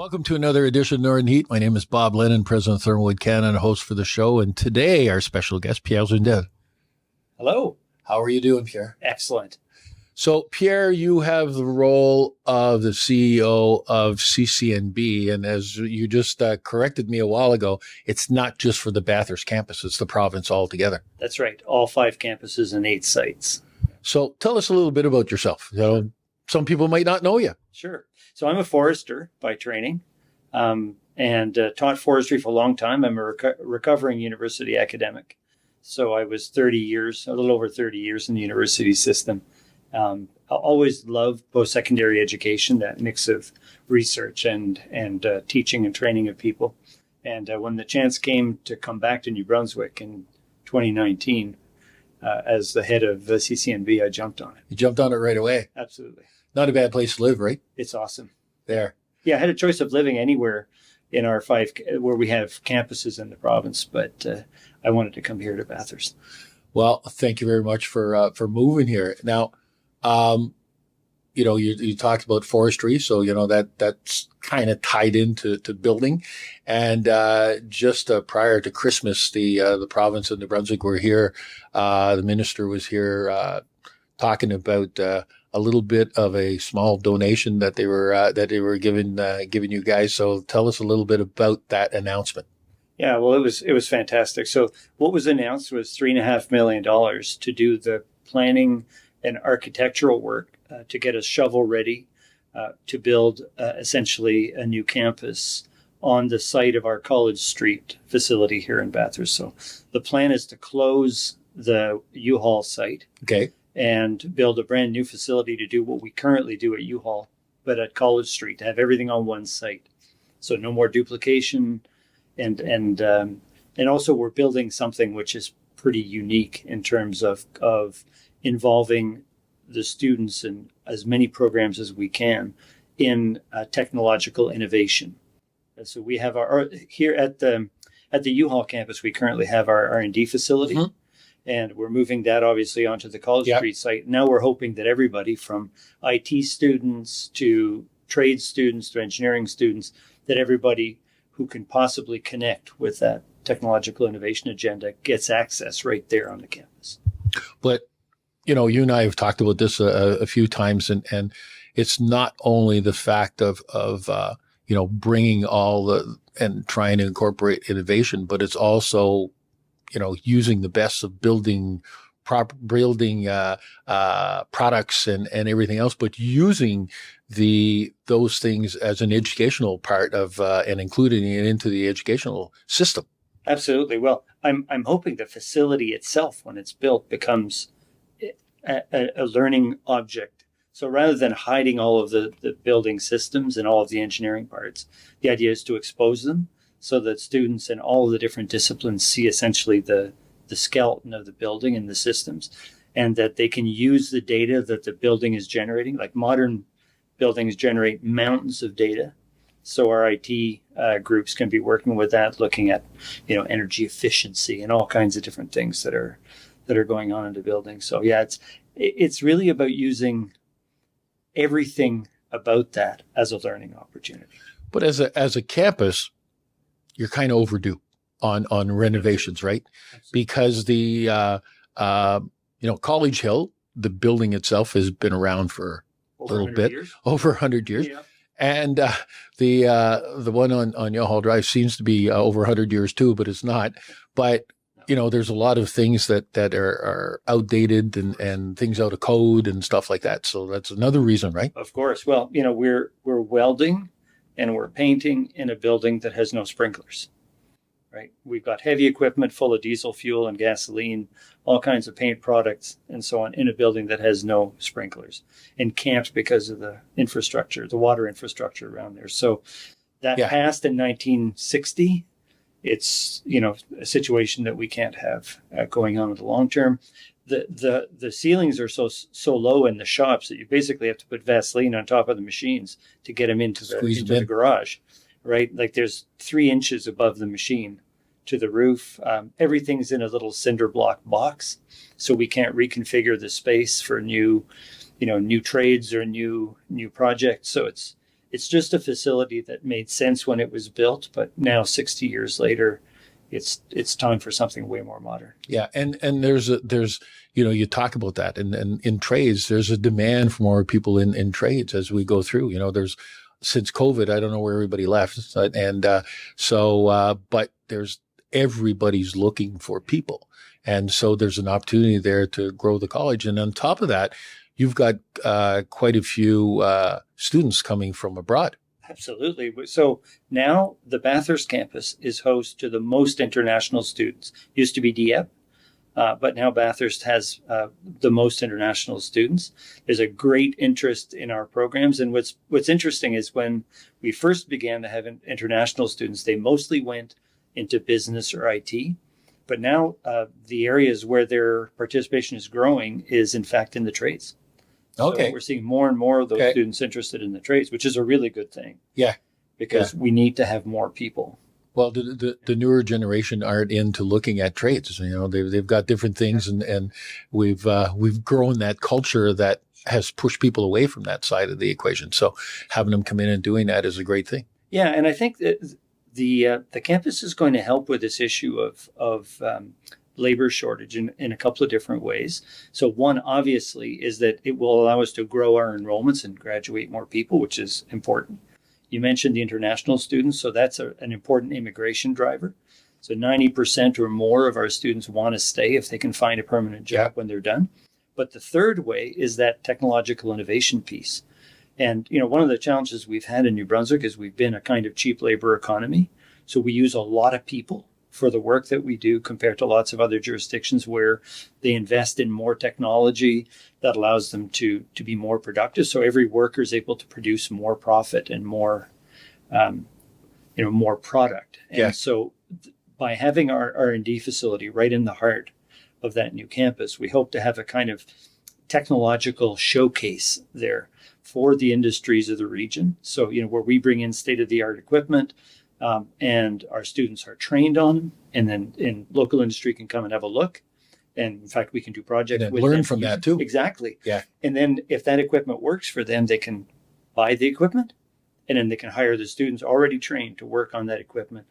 Welcome to another edition of Northern Heat. My name is Bob Lennon, President of ThermalWood Canada, and host for the show. And today, our special guest, Pierre Zundel. Hello. How are you doing, Pierre? Excellent. So, Pierre, you have the role of the CEO of CCNB. And as you just corrected me a while ago, it's not just for the Bathurst campus, it's the province altogether. That's right. All 5 campuses and 8 sites. So tell us a little bit about yourself. Some people might not know you. Sure. So I'm a forester by training and taught forestry for a long time. I'm a recovering university academic. So I was 30 years, a little over 30 years in the university system. I always loved post-secondary education, that mix of research and teaching and training of people. And when the chance came to come back to New Brunswick in 2019 as the head of CCNB, I jumped on it. You jumped on it right away. Absolutely. Not a bad place to live, right? It's awesome. There. Yeah, I had a choice of living anywhere in our 5 where we have campuses in the province, but I wanted to come here to Bathurst. Well, thank you very much for moving here. Now, you talked about forestry, so that's kind of tied into building. And just prior to Christmas, the province of New Brunswick were here. The minister was here talking about a little bit of a small donation that they were giving you guys. So tell us a little bit about that announcement. Yeah, well, it was fantastic. So what was announced was $3.5 million to do the planning and architectural work to get us shovel ready to build essentially a new campus on the site of our College Street facility here in Bathurst. So the plan is to close the U-Haul site. Okay. And build a brand new facility to do what we currently do at U-Haul, but at College Street, to have everything on one site. So no more duplication. And also we're building something which is pretty unique in terms of involving the students in as many programs as we can in technological innovation. And so we have our here at the U-Haul campus, we currently have our R&D facility. Mm-hmm. And we're moving that obviously onto the College Street site. Now we're hoping that everybody from IT students to trade students to engineering students, that everybody who can possibly connect with that technological innovation agenda gets access right there on the campus. But, you and I have talked about this a few times, and it's not only the fact of bringing all and trying to incorporate innovation, but it's also using the best of building products and everything else, but using those things as an educational part of and including it into the educational system. Absolutely. Well, I'm hoping the facility itself, when it's built, becomes a learning object. So rather than hiding all of the building systems and all of the engineering parts, the idea is to expose them, so that students in all of the different disciplines see essentially the skeleton of the building and the systems, and that they can use the data that the building is generating. Like modern buildings generate mountains of data. So our IT groups can be working with that, looking at, energy efficiency and all kinds of different things that are going on in the building. So yeah, it's really about using everything about that as a learning opportunity. But as a campus, you're kind of overdue on renovations, right? Absolutely. Because the College Hill, the building itself has been around for a little bit, over 100 years. Yeah. And the one on U-Haul Drive seems to be over 100 years too, but it's not. But there's a lot of things that are outdated and things out of code and stuff like that. So that's another reason, right? Of course. Well, we're welding and we're painting in a building that has no sprinklers, right? We've got heavy equipment full of diesel fuel and gasoline, all kinds of paint products and so on, in a building that has no sprinklers and can't because of the infrastructure, the water infrastructure around there. So that passed in 1960. It's, a situation that we can't have going on in the long term. The ceilings are so low in the shops that you basically have to put Vaseline on top of the machines to get them into the garage, right? Like there's 3 inches above the machine to the roof. Everything's in a little cinder block box, so we can't reconfigure the space for new trades or new projects. So it's just a facility that made sense when it was built, but now 60 years later, it's time for something way more modern. Yeah, and there's you talk about that, and in trades, there's a demand for more people in trades as we go through. There's since COVID, I don't know where everybody left, and but there's everybody's looking for people, and so there's an opportunity there to grow the college, and on top of that, you've got quite a few students coming from abroad. Absolutely. So now the Bathurst campus is host to the most international students. Used to be DIEP, but now Bathurst has the most international students. There's a great interest in our programs. And what's interesting is when we first began to have international students, they mostly went into business or IT. But now the areas where their participation is growing is, in fact, in the trades. Okay. So we're seeing more and more of those students interested in the trades, which is a really good thing. Yeah. Because we need to have more people. Well, the newer generation aren't into looking at trades. They've got different things, and we've grown that culture that has pushed people away from that side of the equation. So having them come in and doing that is a great thing. Yeah, and I think that the campus is going to help with this issue of labor shortage in a couple of different ways. So one, obviously, is that it will allow us to grow our enrollments and graduate more people, which is important. You mentioned the international students, so that's an important immigration driver. So 90% or more of our students want to stay if they can find a permanent job when they're done. But the third way is that technological innovation piece. And, one of the challenges we've had in New Brunswick is we've been a kind of cheap labor economy. So we use a lot of people for the work that we do compared to lots of other jurisdictions where they invest in more technology that allows them to be more productive. So every worker is able to produce more profit and more, more product. And so by having our R&D facility right in the heart of that new campus, we hope to have a kind of technological showcase there for the industries of the region. So, where we bring in state-of-the-art equipment, and our students are trained on them, and then in local industry can come and have a look. And in fact, we can do projects with learn them from that too. Exactly. Yeah. And then if that equipment works for them, they can buy the equipment, and then they can hire the students already trained to work on that equipment.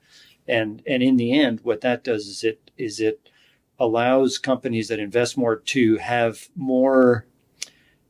And in the end, what that does is it allows companies that invest more to have more.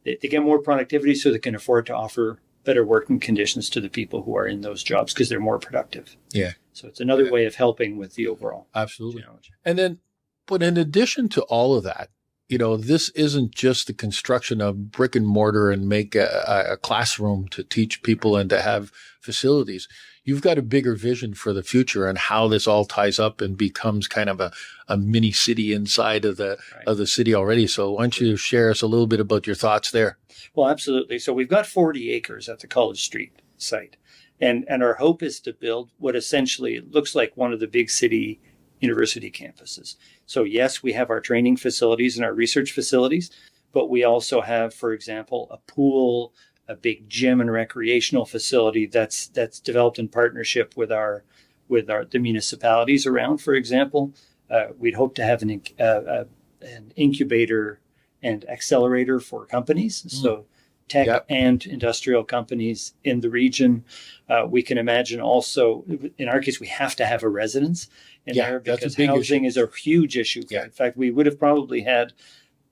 They get more productivity, so they can afford to offer better working conditions to the people who are in those jobs because they're more productive. Yeah. So it's another way of helping with the overall absolutely challenge. And then, but in addition to all of that, this isn't just the construction of brick and mortar and make a classroom to teach people and to have facilities. You've got a bigger vision for the future and how this all ties up and becomes kind of a mini city inside of the city already. So why don't you share us a little bit about your thoughts there? Well, absolutely. So we've got 40 acres at the College Street site. And our hope is to build what essentially looks like one of the big city university campuses. So yes, we have our training facilities and our research facilities, but we also have, for example, a pool, a big gym and recreational facility that's developed in partnership with the municipalities around. For example, we'd hope to have an incubator and accelerator for companies. So tech and industrial companies in the region. We can imagine also, in our case, we have to have a residence in there because housing is a huge issue. In fact, we would have probably had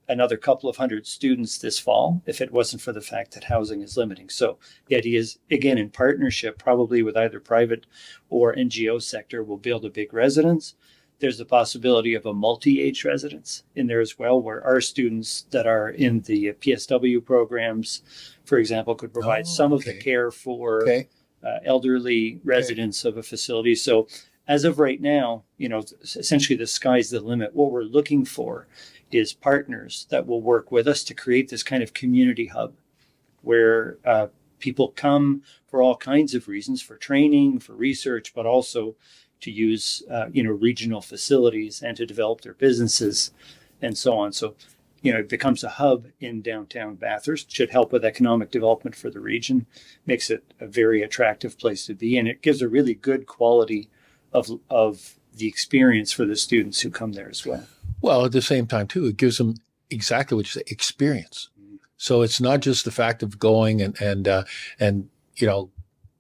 another couple of hundred students this fall if it wasn't for the fact that housing is limiting. So the idea is, again, in partnership, probably with either private or NGO sector, we'll build a big residence. There's the possibility of a multi-age residence in there as well, where our students that are in the PSW programs, for example, could provide some of the care for elderly residents of a facility. So as of right now, essentially the sky's the limit. What we're looking for is partners that will work with us to create this kind of community hub where people come for all kinds of reasons, for training, for research, but also to use, regional facilities and to develop their businesses and so on. So, it becomes a hub in downtown Bathurst, should help with economic development for the region, makes it a very attractive place to be, and it gives a really good quality of the experience for the students who come there as well. Well, at the same time, too, it gives them exactly what you say, experience. So it's not just the fact of going and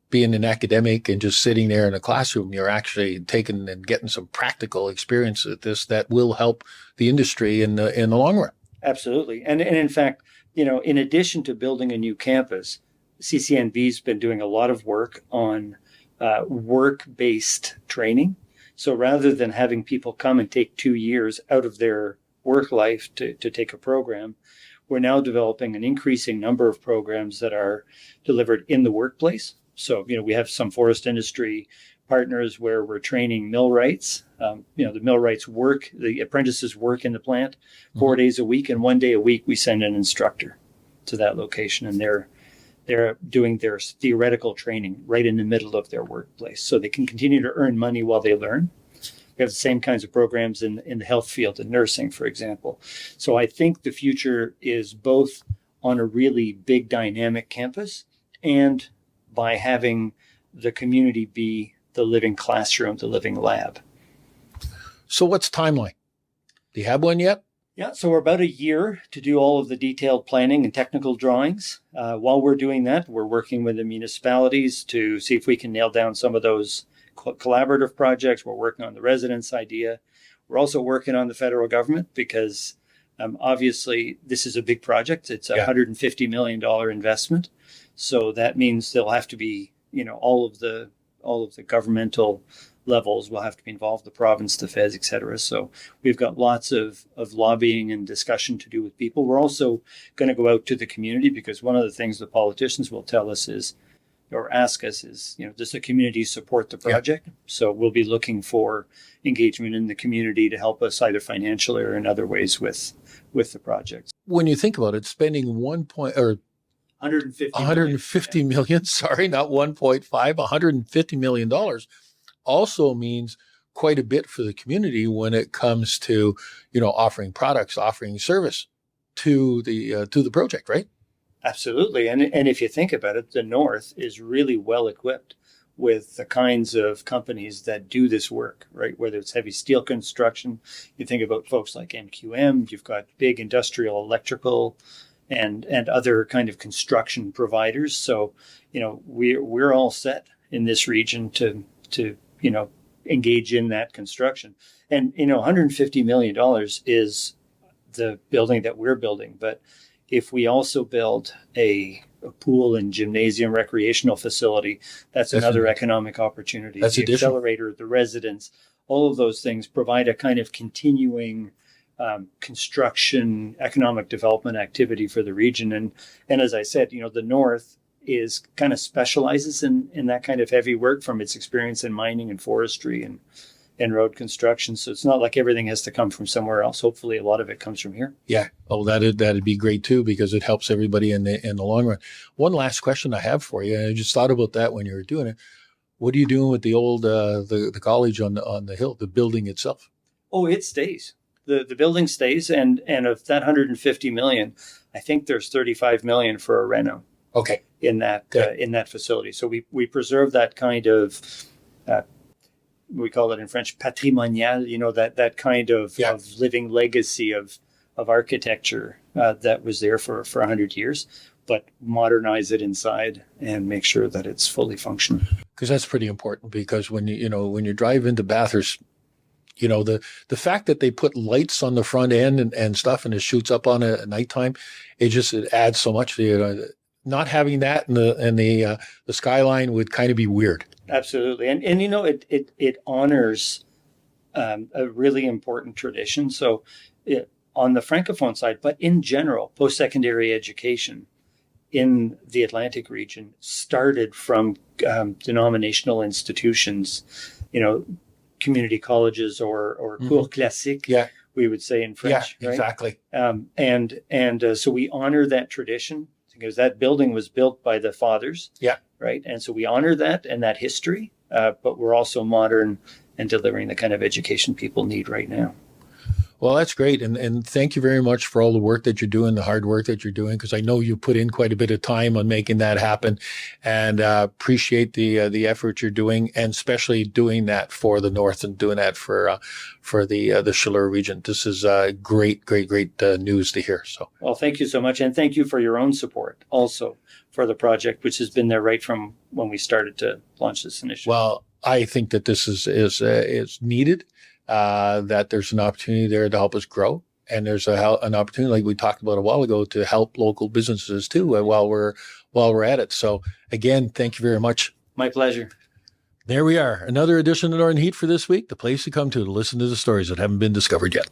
being an academic and just sitting there in a classroom. You're actually taking and getting some practical experience at this that will help the industry in the long run. Absolutely. And in fact, in addition to building a new campus, CCNB's been doing a lot of work on work-based training. So rather than having people come and take 2 years out of their work life to take a program, we're now developing an increasing number of programs that are delivered in the workplace. So, we have some forest industry partners where we're training millwrights. The millwrights work, the apprentices work in the plant 4 days a week, and 1 day a week we send an instructor to that location, and they're doing their theoretical training right in the middle of their workplace, so they can continue to earn money while they learn. We have the same kinds of programs in the health field and nursing, for example. So I think the future is both on a really big dynamic campus and by having the community be the living classroom, the living lab. So what's timeline? Do you have one yet? Yeah, so we're about a year to do all of the detailed planning and technical drawings. While we're doing that, we're working with the municipalities to see if we can nail down some of those collaborative projects. We're working on the residence idea. We're also working on the federal government because obviously this is a big project. It's a $150 million investment. So that means there'll have to be, all of the governmental levels will have to be involved, the province, the feds, et cetera. So we've got lots of lobbying and discussion to do with people. We're also going to go out to the community because one of the things the politicians will tell us is, or ask us is, does the community support the project? Yeah. So we'll be looking for engagement in the community to help us either financially or in other ways with the project. When you think about it, spending $150 million, sorry, not 1.5, $150 million also means quite a bit for the community when it comes to, offering products, offering service to the project, right? Absolutely. And if you think about it, the North is really well equipped with the kinds of companies that do this work, right? Whether it's heavy steel construction, you think about folks like MQM, you've got big industrial electrical and other kind of construction providers. So, we're all set in this region to engage in that construction. And, $150 million is the building that we're building. But if we also build a pool and gymnasium recreational facility, that's another economic opportunity. That's the additional. Accelerator, the residents, all of those things provide a kind of continuing construction, economic development activity for the region. And as I said, the North is kind of specializes in that kind of heavy work from its experience in mining and forestry and road construction. So it's not like everything has to come from somewhere else. Hopefully a lot of it comes from here. Yeah. Oh, that'd be great too, because it helps everybody in the long run. One last question I have for you. I just thought about that when you were doing it. What are you doing with the old, the college on the hill, the building itself? Oh, it stays. The building stays. And of that 150 million, I think there's 35 million for a reno. Okay. In that facility. So we preserve that kind of, we call it in French patrimonial, that kind of living legacy of architecture that was there for 100 years, but modernize it inside and make sure that it's fully functional. Because that's pretty important, because when you drive into Bathurst, the fact that they put lights on the front end and stuff and it shoots up on it at nighttime, it adds so much to not having that in the skyline would kind of be weird. Absolutely. And it honors a really important tradition. So on the Francophone side, but in general, post-secondary education in the Atlantic region started from denominational institutions, community colleges or cours classiques, we would say in French. Yeah, exactly. Right? So we honor that tradition, because that building was built by the fathers. Yeah. Right. And so we honor that and that history, but we're also modern and delivering the kind of education people need right now. Well, that's great. And thank you very much for all the work that you're doing, the hard work that you're doing, because I know you put in quite a bit of time on making that happen, and appreciate the effort you're doing, and especially doing that for the North and doing that for the Chaleur region. This is great news to hear. So, Well, thank you so much. And thank you for your own support also for the project, which has been there right from when we started to launch this initiative. well, I think that this is needed. That there's an opportunity there to help us grow, and there's an opportunity, like we talked about a while ago, to help local businesses too while we're at it. So again, thank you very much. My pleasure. There we are, another edition of Northern Heat for this week, the place to come to listen to the stories that haven't been discovered yet.